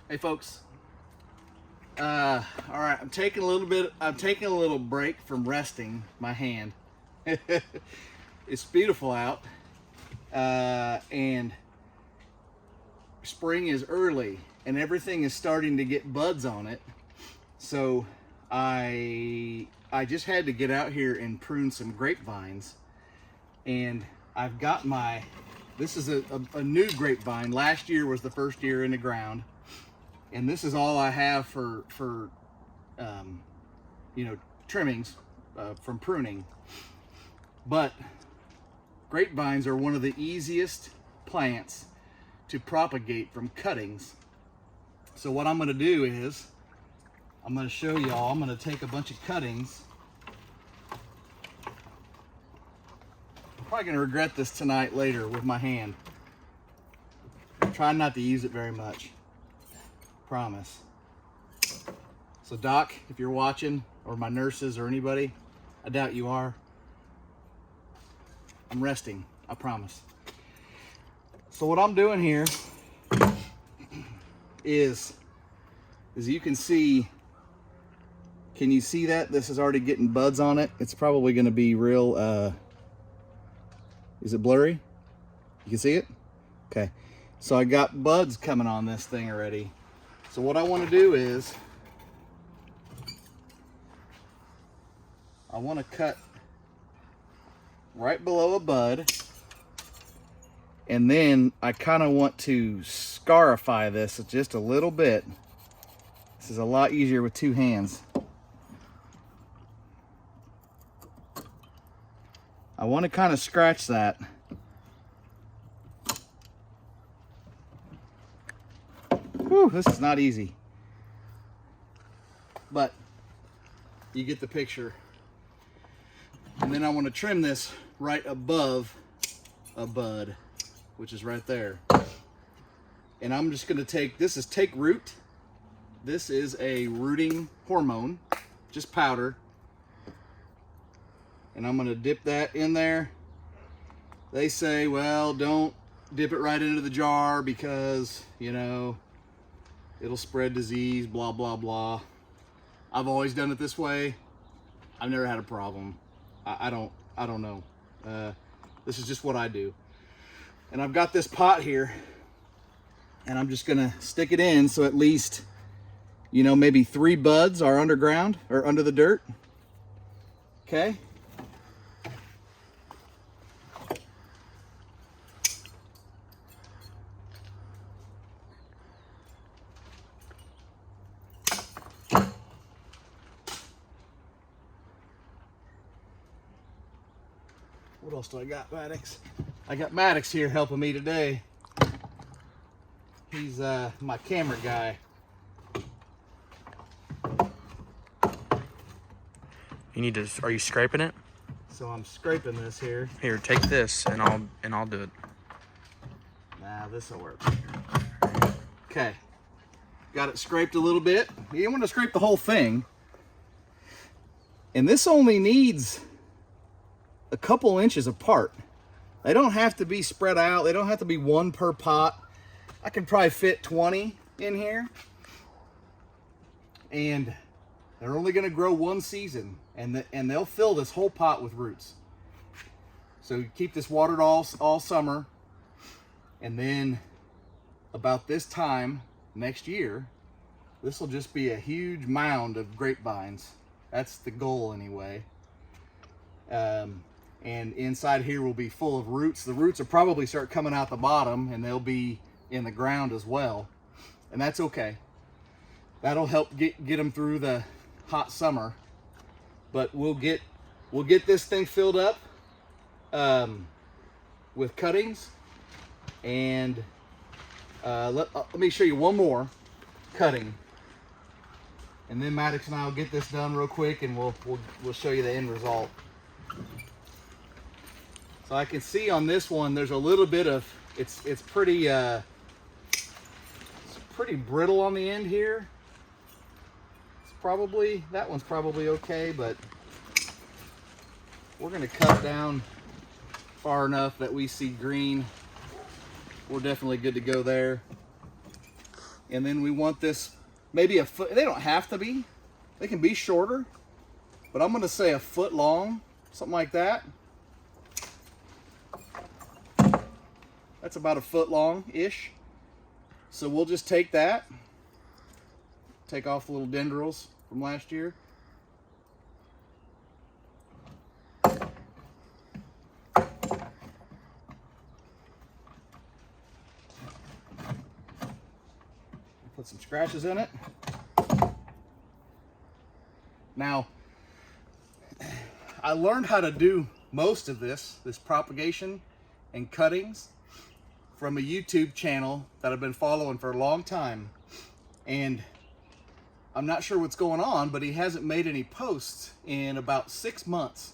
Hey folks. All right, I'm taking a little break from resting my hand. It's beautiful out, and spring is early, and everything is starting to get buds on it. So I just had to get out here and prune some grapevines, and I've got this is a new grapevine. Last year was the first year in the ground. And this is all I have for trimmings from pruning. But grapevines are one of the easiest plants to propagate from cuttings. So what I'm going to do is I'm going to show y'all. I'm going to take a bunch of cuttings. I'm probably going to regret this tonight later with my hand. I'm trying not to use it very much. Promise. So Doc, if you're watching, or my nurses or anybody, I doubt you are, I'm resting, I promise. So what I'm doing here is you can see, can you see that? This is already getting buds on it. It's probably going to be real, is it blurry? You can see it? Okay. So I got buds coming on this thing already. So what I want to do is I want to cut right below a bud, and then I kind of want to scarify this just a little bit. This is a lot easier with two hands. I want to kind of scratch that. Whew, this is not easy, but you get the picture. And then I want to trim this right above a bud, which is right there. And I'm just going to take, this is Take Root. This is a rooting hormone, just powder. And I'm going to dip that in there. They say, well, don't dip it right into the jar because, you know, it'll spread disease, blah, blah, blah. I've always done it this way. I've never had a problem. I don't know. This is just what I do. And I've got this pot here, and I'm just gonna stick it in so at least, you know, maybe 3 buds are underground or under the dirt. Okay. What else do I got, Maddox? I got Maddox here helping me today. He's my camera guy. You need to, are you scraping it? So I'm scraping this here. Here, take this and I'll do it. Nah, this'll work. Okay. Got it scraped a little bit. You don't want to scrape the whole thing. And this only needs a couple inches apart. They don't have to be spread out. They don't have to be 1 per pot. I can probably fit 20 in here. And they're only going to grow 1 season. And they'll fill this whole pot with roots. So you keep this watered all summer. And then about this time next year, this will just be a huge mound of grapevines. That's the goal anyway. And inside here will be full of roots. The roots will probably start coming out the bottom, and they'll be in the ground as well. And that's okay. That'll help get them through the hot summer. But we'll get this thing filled up with cuttings. And let me show you one more cutting. And then Maddox and I will get this done real quick, and we'll show you the end result. So I can see on this one, there's a little bit of, it's pretty brittle on the end here. It's probably, that one's probably okay, but we're gonna cut down far enough that we see green. We're definitely good to go there. And then we want this maybe a foot. They don't have to be. They can be shorter. But I'm going to say a foot long, something like that. That's about a foot long-ish. So we'll just take that. Take off the little dendrils from last year. Put some scratches in it. Now, I learned how to do most of this propagation and cuttings from a YouTube channel that I've been following for a long time. And I'm not sure what's going on, but he hasn't made any posts in about 6 months.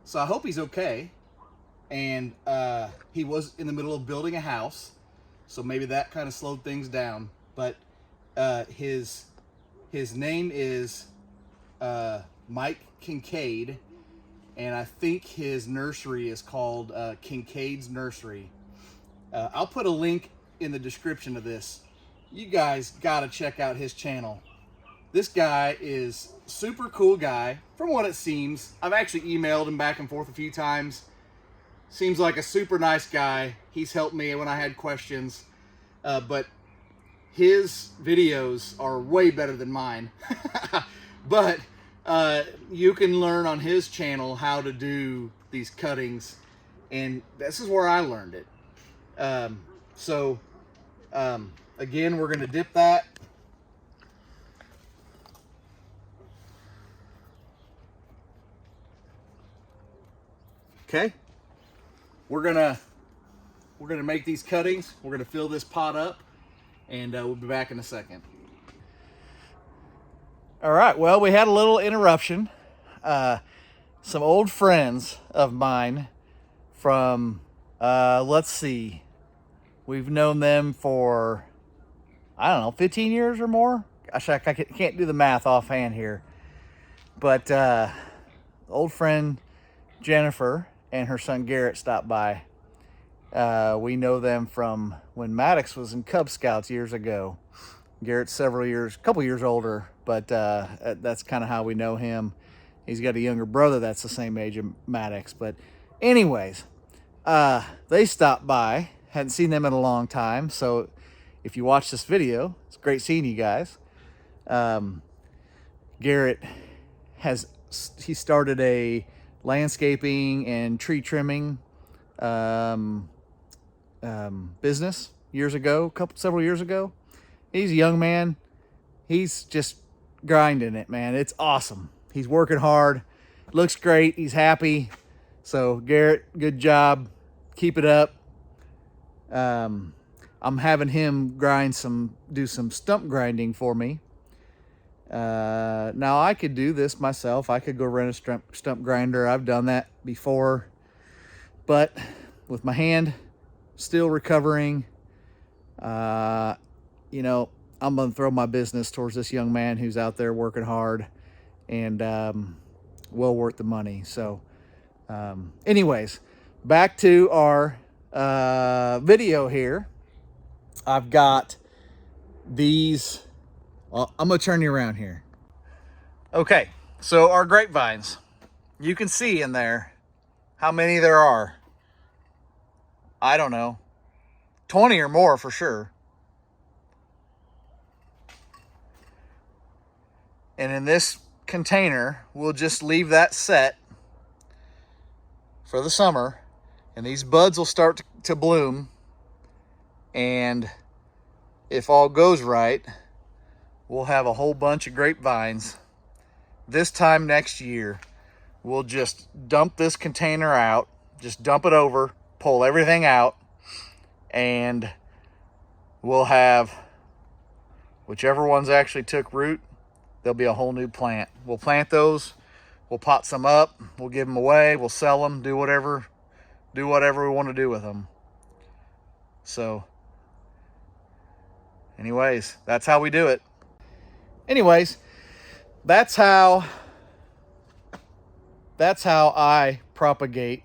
So I hope he's okay. And he was in the middle of building a house, so maybe that kind of slowed things down. But his name is Mike Kincaid, and I think his nursery is called Kincaid's Nursery. I'll put a link in the description of this. You guys gotta check out his channel. This guy is super cool guy, from what it seems. I've actually emailed him back and forth a few times. Seems like a super nice guy. He's helped me when I had questions. But his videos are way better than mine. But you can learn on his channel how to do these cuttings. And this is where I learned it. Again, we're going to dip that. Okay. We're gonna make these cuttings. We're gonna fill this pot up, and we'll be back in a second. All right. Well, we had a little interruption. Some old friends of mine from let's see, we've known them for, I don't know, 15 years or more. Gosh, I can't do the math offhand here, but old friend Jennifer and her son Garrett stopped by. We know them from when Maddox was in Cub Scouts years ago. Garrett's a couple years older, but that's kind of how we know him. He's got a younger brother that's the same age of Maddox. But anyways, they stopped by. Hadn't seen them in a long time. So if you watch this video, it's great seeing you guys. Garrett he started a landscaping and tree trimming business several years ago. He's a young man. He's just grinding it, man. It's awesome. He's working hard. Looks great. He's happy. So Garrett, good job. Keep it up. I'm having him do some stump grinding for me. Now I could do this myself. I could go rent a stump grinder. I've done that before, but with my hand still recovering, I'm going to throw my business towards this young man who's out there working hard and, well worth the money. So, anyways, back to our, video here. I've got these. Well, I'm going to turn you around here. Okay, so our grapevines. You can see in there how many there are. I don't know, 20 or more for sure. And in this container, we'll just leave that set for the summer. And these buds will start to bloom. And if all goes right, we'll have a whole bunch of grapevines. This time next year, we'll just dump this container out, just dump it over, pull everything out, and we'll have whichever ones actually took root, there'll be a whole new plant. We'll plant those, we'll pot some up, we'll give them away, we'll sell them, do whatever we want to do with them. So, anyways, that's how we do it. Anyways, that's how I propagate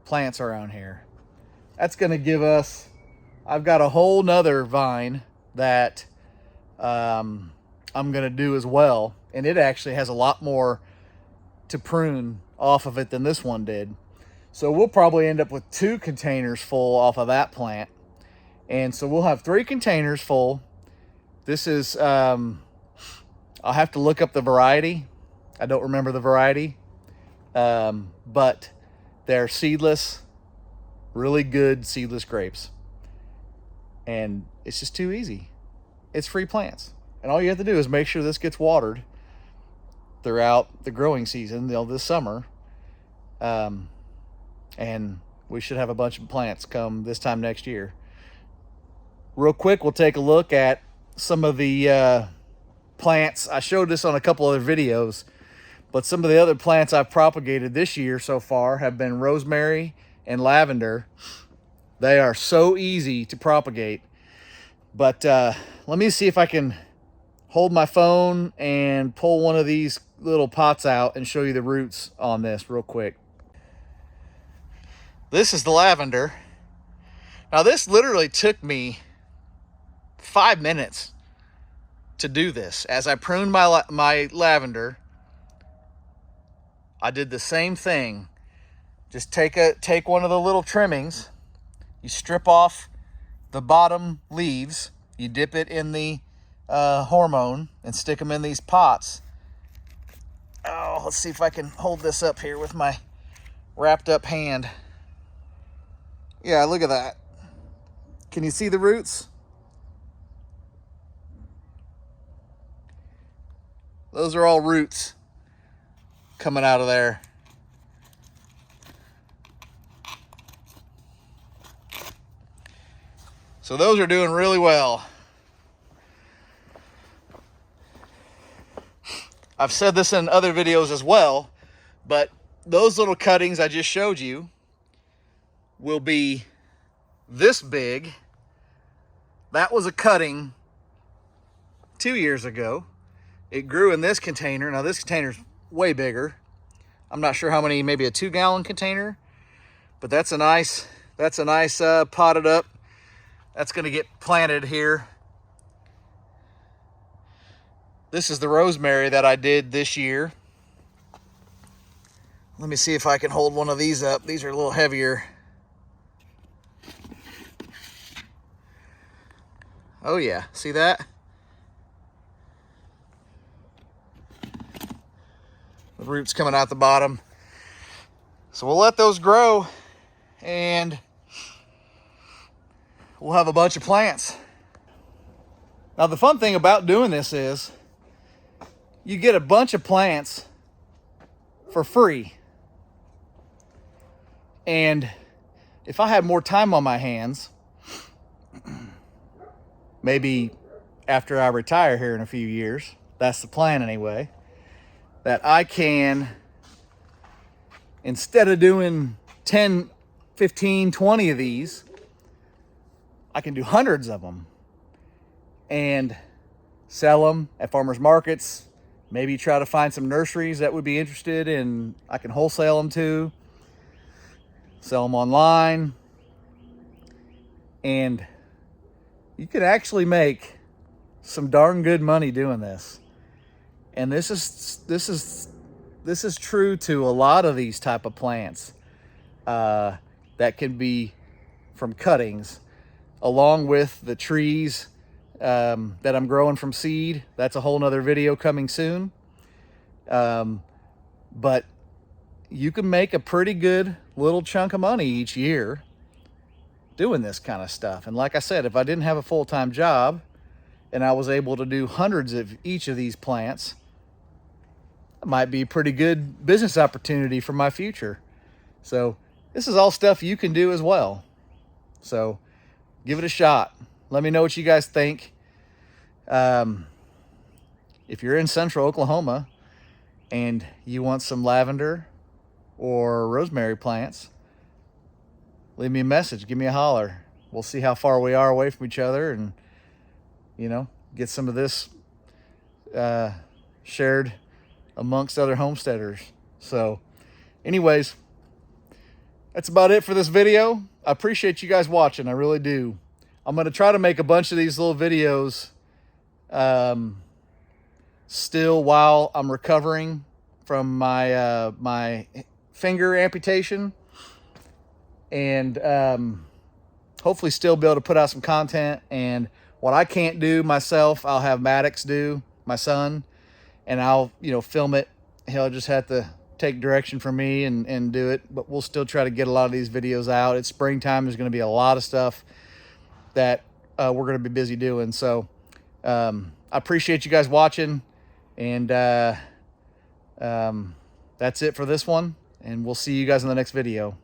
plants around here. That's going to give us, I've got a whole nother vine that I'm going to do as well. And it actually has a lot more to prune off of it than this one did. So we'll probably end up with 2 containers full off of that plant. And so we'll have 3 containers full. This is, I'll have to look up the variety. I don't remember the variety. But they're seedless, really good seedless grapes. And it's just too easy. It's free plants. And all you have to do is make sure this gets watered throughout the growing season, this summer. And we should have a bunch of plants come this time next year. Real quick, we'll take a look at some of the plants. I showed this on a couple other videos, but some of the other plants I've propagated this year so far have been rosemary and lavender. They are so easy to propagate. But let me see if I can hold my phone and pull one of these little pots out and show you the roots on this real quick. This is the lavender. Now this literally took me 5 minutes to do this. As I pruned my lavender, I did the same thing. Just take one of the little trimmings, you strip off the bottom leaves, you dip it in the hormone and stick them in these pots. Oh, let's see if I can hold this up here with my wrapped up hand. Yeah, look at that. Can you see the roots? Those are all roots coming out of there. So those are doing really well. I've said this in other videos as well, but those little cuttings I just showed you will be this big. That was a cutting 2 years ago. It grew in this container. Now this container's way bigger. I'm not sure how many, maybe a 2-gallon container, but that's a nice potted up. That's going to get planted here. This is the rosemary that I did this year. Let me see if I can hold one of these up. These are a little heavier. Oh yeah, see that? The roots coming out the bottom. So we'll let those grow and we'll have a bunch of plants. Now the fun thing about doing this is you get a bunch of plants for free. And if I had more time on my hands, maybe after I retire here in a few years, that's the plan anyway, that I can, instead of doing 10, 15, 20 of these, I can do hundreds of them and sell them at farmers markets. Maybe try to find some nurseries that would be interested in, I can wholesale them to, sell them online. And you could actually make some darn good money doing this. And this is true to a lot of these type of plants that can be from cuttings, along with the trees that I'm growing from seed. That's a whole nother video coming soon. But you can make a pretty good little chunk of money each year doing this kind of stuff. And like I said, if I didn't have a full-time job and I was able to do hundreds of each of these plants, it might be a pretty good business opportunity for my future. So this is all stuff you can do as well. So give it a shot. Let me know what you guys think. If you're in central Oklahoma and you want some lavender or rosemary plants, leave me a message, give me a holler. We'll see how far we are away from each other and, you know, get some of this shared amongst other homesteaders. So anyways, that's about it for this video. I appreciate you guys watching. I really do. I'm going to try to make a bunch of these little videos still while I'm recovering from my my finger amputation, and hopefully still be able to put out some content. And what I can't do myself, I'll have Maddox do, my son, and I'll, you know, film it. He'll just have to take direction from me and do it, but we'll still try to get a lot of these videos out. It's springtime. There's going to be a lot of stuff that we're going to be busy doing. So I appreciate you guys watching, and that's it for this one, and we'll see you guys in the next video.